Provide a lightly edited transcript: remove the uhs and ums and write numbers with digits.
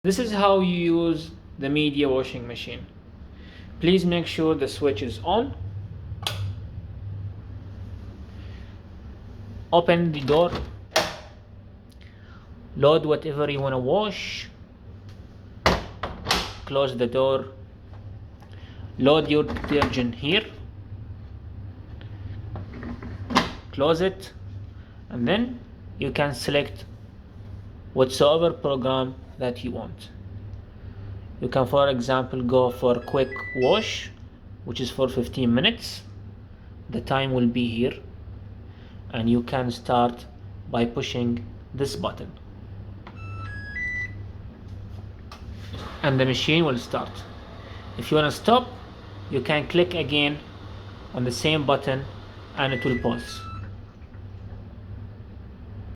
This is how you use the media washing machine. Please make sure the switch is on. Open the door. Load whatever you want to wash. Close the door. Load your detergent here. Close it, and then you can select whatsoever program that you want. You can, for example, go for quick wash, which is for 15 minutes. The time will be here, and you can start by pushing this button, and the machine will start. If you want to stop, you can click again on the same button and it will pause.